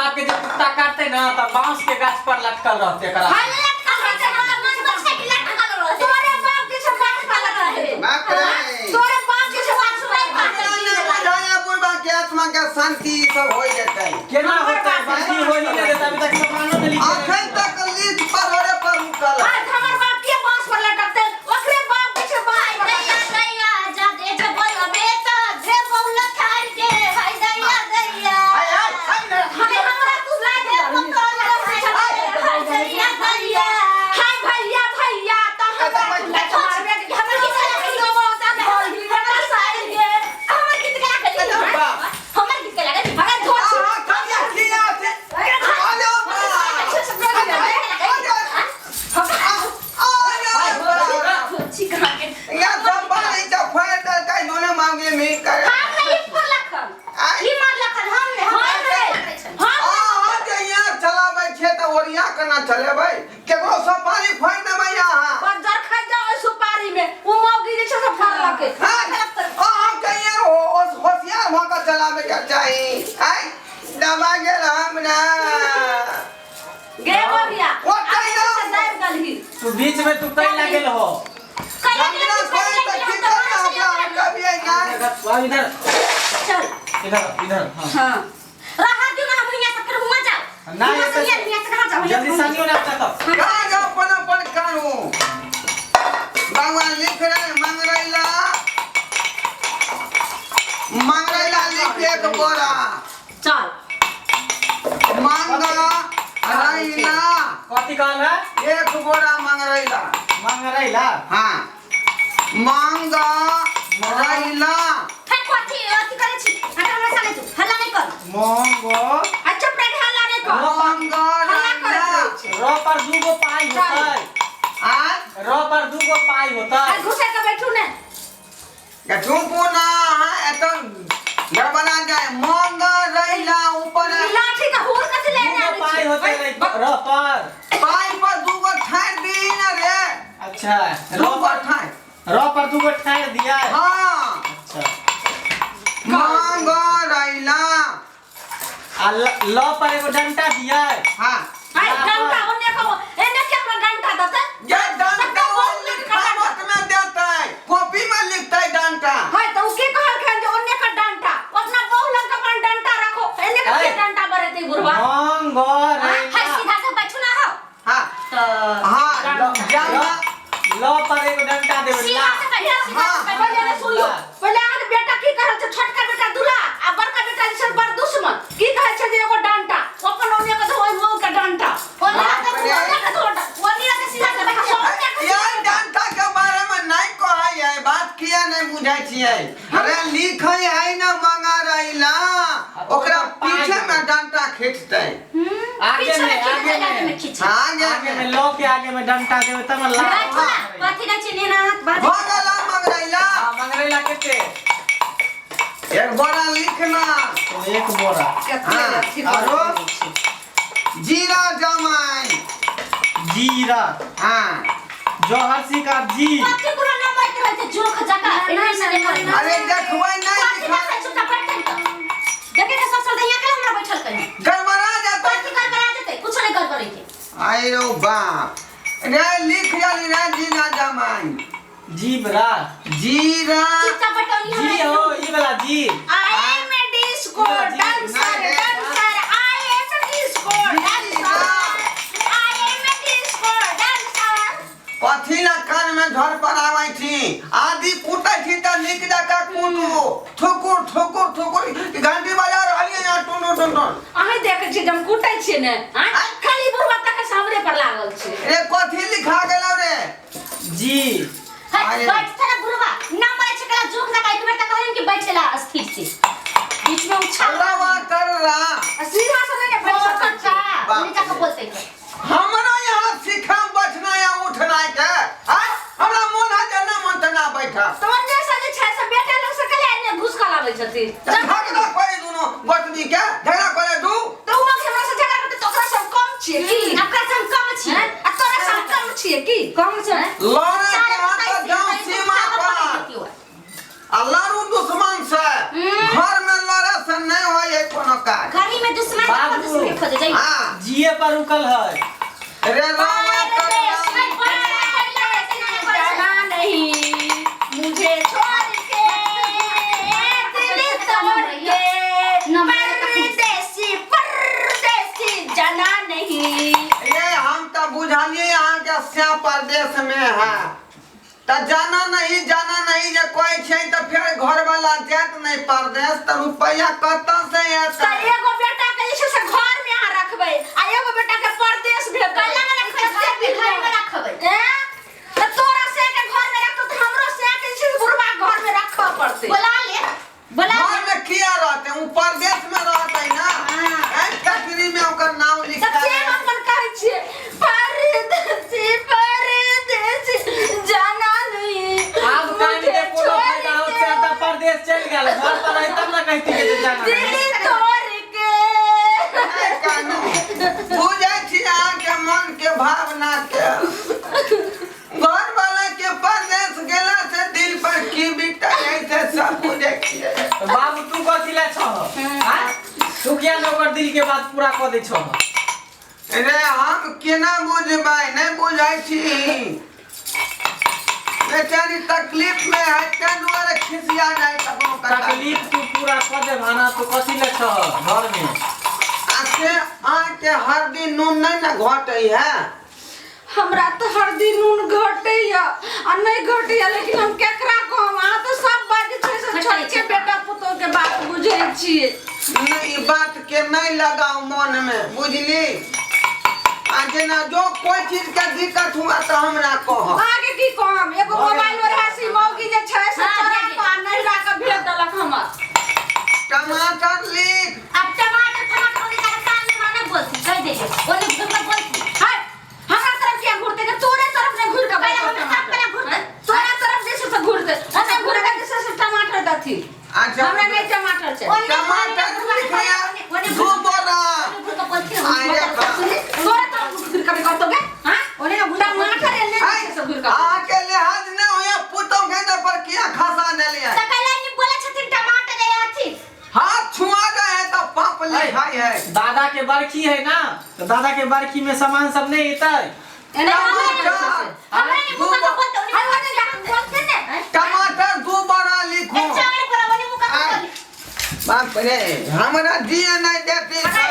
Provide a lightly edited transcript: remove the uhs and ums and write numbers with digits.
बाप के जब कुत्ता काटते ना तब बांस के गाछ पर लटकल रहते करा हां लटकल रहते हमरा मन पर छै कि लटकल रहते तोरे बाप के से बात वाला रहे बाप रे तोरे बाप के से बात सुनाई बुझाया बुढ़बा के आत्मा के शांति सब हो जेतै केना होतै बाकी होई नहीं देता अभी तक समानो नहीं लिखे अखन तक लीज परोरे पर रुकल आज हमर बाप के बांस पर लटकते ओकरे बाप के से बात दैया दैया जा दे जे बोलबे त जे बहुल खार के हाय दैया दैया हमें हमरा तू ला दे पतो हाय दैया दैया हाय भैया भैया त हम मारबे के हमर की चला कहियो बोता बोल ही बड़ा साइल के हमर की चला कहियो हमर की चला के अरे धोछ कहिया किया थे आलो या सब बाई त खोए त काई दोने मांगे में कर हम नहीं पर लखन ई मार लखन हम जे यहाँ चलाबै छे त ओरिया केना चलेबै केकरो सब पानी खोइ देबै यहाँ पर जर खा जाओ सुपारी में उ मौगी जे से फर लके हम कहिए होशियार भ के चलाबै के चाही आई दबा गेल हम ना गे बबिया ओ कहियो दाब गलही तू बीच में तू कहीं लागल हो हमरा कोई त ठीक है हमरा कभी ना इधर चल इधर हां रहा दो ना हम यहां से फिर हुआ जाओ ना ये से यहां से कहां जाओ जल्दी सानियो ना तक कहां जा अपन करू भगवान लिख रहे मंगरैला लिख एक बोरा चल मंगरैला कथि कहल है एक बोरा मंगरैला हां मंगरैला है कोठी अथि करे छी हटा हमरा साले तू हल्ला नहीं कर मंगो अच्छा प्रेड हल्ला नहीं कर मंगरैला रो पर दूगो पाई होतै आ रो पर दूगो पाई होतै आ घुसे के बैठू ने या चुपो ना एतो गड़बड़ा जाए मंगरैला ऊपर लाठी का हुर कथि लेने दूगो पाई होतै रो पर पाई पर दूगो ठाड़ दी ना रे अच्छा दूगो ठाड़ रो पर दूगो ठाड़ दिया हां अच्छा मंगरैला आ लो पर एगो डंटा दिया हां हाय डंटा ओने को एने के अपना डंटा दते ये डंटा लिखावट में देता है कॉपी में लिखता है डंटा हाय तो के कहल के जे ओने का डंटा अपना बहु लंग का अपन डंटा रखो एने के डंटा बरेते गुरबा मंगरैला हाय सीधा से बैठू ना हो हां तो हां लो पर एगो डंटा देबे सीधा से कहिया सीधा से पहले ने सुन लो पहले आज बेटा की कहल छ छोटका बेटा दूल्हा आ बड़का बेटा से बड़ दुश्मन की कहल छ जे एगो डंटा अपन ओने का धोई मौ का डंटा ओने का धोटा ओने का सीधा से बैठा यार डंटा के बारे में नहीं कहै है बात किया नहीं बुझाई छियै अरे लिखै है ना मंगरैला ओकरा पीछे में डंटा खींचतै आगे में आगे में लो के आगे में डंटा देबे तब ना कथि ना चिने ना बात भगला मंगरैला मंगरैला केते एक बोरा लिखना एक बोरा आरो जीरा जमाई जीरा हां जोहर सिका जी कथि पूरा नंबर के रहते जोख जका एने से अरे देखबै नहीं लिखा चुपचाप बैठ देखे के सब दैया के हमरा बैठल कहीं गड़बड़ा जाता कथि गड़बड़ा जेते कुछ नहीं गड़बड़ी के आई रो बाप रे लिख जाली रे जीरा जमाई जीबरा जीरा चुपचाप बैठल जी हो ई वाला जी I am a disco dancer I am a disco dancer I am a disco dancer कथी ना कान में घर पर आबै छी आदि कुटै छी त निक जका कुटू ठोकुर ठोकुर ठोकुर घंटी बजा रहलिए यहाँ टुनु टुनु अहे देखे छी जम कुटै छी ने खाली बुढ़वा तक सामने पर लागल छी रे कथी लिखा गेलौ रे जी बैठ तेरा बुढ़वा नंबर छकला जोख ना काई बेटा कहलन कि बैठेला स्थिर से बीच में उछाल अल्लाह कर रहा सीधा से नहीं बैठ सकता नहीं जाके बोलते हैं हमरा यहाँ सिखा बैठना या उठना के हां हमरा मन है जना मन तना बैठा तोर जैसा जे छै से बेटा लोग से कले ने घुस का लावे छथि झगड़ा करे दोनों बटनी के झगड़ा करे दू तो हम हमरा से झगड़ा करते तो ओकरा से कम छिए की अपना से हम कम छिए आ तोरा से हम कम छिए की कम छै लड़े के हाथ पर जाओ सीमा पर अल्लाह रू दुश्मन से घर में लड़े से नहीं होय कोनो काज घरी में दुश्मन का दुश्मन खोजे जाइए हाँ जिए पर रुकल है। अरे रामा जाना नहीं मुझे छोड़ के दिल तोड़ के परदेसी जाना नहीं। ये हम तो बुझलिए यहाँ के स्या प्रदेश में है तो जाना नहीं जे कोई छे तो फिर घर वाला जात नहीं परदेश तो रुपया कत्ता से तो एगो बेटा के जैसे से घर में यहाँ रखबे आ एगो बेटा के परदेश भेज कल्ला में रखबे घर में रखबे तो तोरा से के घर में रखतो तो हमरो से के जैसे बुढ़वा घर में रखबा पड़ते। बोला घर में किया रहते हैं परदेश में रहते हैं ना एक कचरी में ओकर नाम लिखा सबसे है अपन कहै छियै परदेसी जाना नहीं अब कान के कोनो फायदा हो से आता परदेश चल गेल घर पर रही तब ना कहती के जाना दिल तोड़ के कानू बुझे छी अहाँ के मन के भावना के घर वाला के परदेश गेला से दिल पर की बीता ऐसे सब बुझे छिए। बाबू तू कथि ले छ हां तू किया न ओकर दिल के बात पूरा क दै छ। अरे हम केना बुझबै नहीं बुझै छी बेचारी तकलीफ में है के द्वारा खिसिया जाए तब तकलीफ तू पूरा क दे भाना तू कथि ले छ घर में आसे आके हर दिन नून नहीं ना घटै है हमरा तो हर दिन नून घटैया आ नहीं घटैया लेकिन हम केकरा कहब आ तो सब बात छै से छोट के बेटा पुतो के बात बुझै छियै नहीं बात के नहीं लगाओ मन में बुझली आ जेना जो कोई चीज के दिक्कत हुआ तो हमरा कह आगे की कहब एगो मोबाइल और हसी मौगी जे छै से तोरा पा नहीं ला के भेज देलक हमर टमाटर लिख अब टमाटर निकाल कान में ना बोलती कह दे ओने घुर बोलती हाय हमरा तरफ क्या घुरते के तोरे तरफ ने घुर के पहले घुरते तोरा तरफ जैसे से घुरते ओने घुर के जैसे से टमाटर दथी अच्छा हमरा नहीं टमाटर चाहिए टमाटर लिखिया दो बोरा आए तोरा तरफ घुर के कहतो के हां ओने टमाटर एने जैसे से घुर के आके लिहाज न होया पुतो के पर किया खसा न लिया त कहले नहीं बोले छथिन टमाटर है अथी हाथ छुआ गए तो पाप लिखाई है दादा के बरखी है ना तो दादा के बरखी में सामान सब नहीं हेतै हमरा नहीं मुका बोलते ओने जाके बोलते ने टमाटर दो बोरा लिखो चार पर ओने मुका बोलते बाप रे हमरा दिए नहीं देती था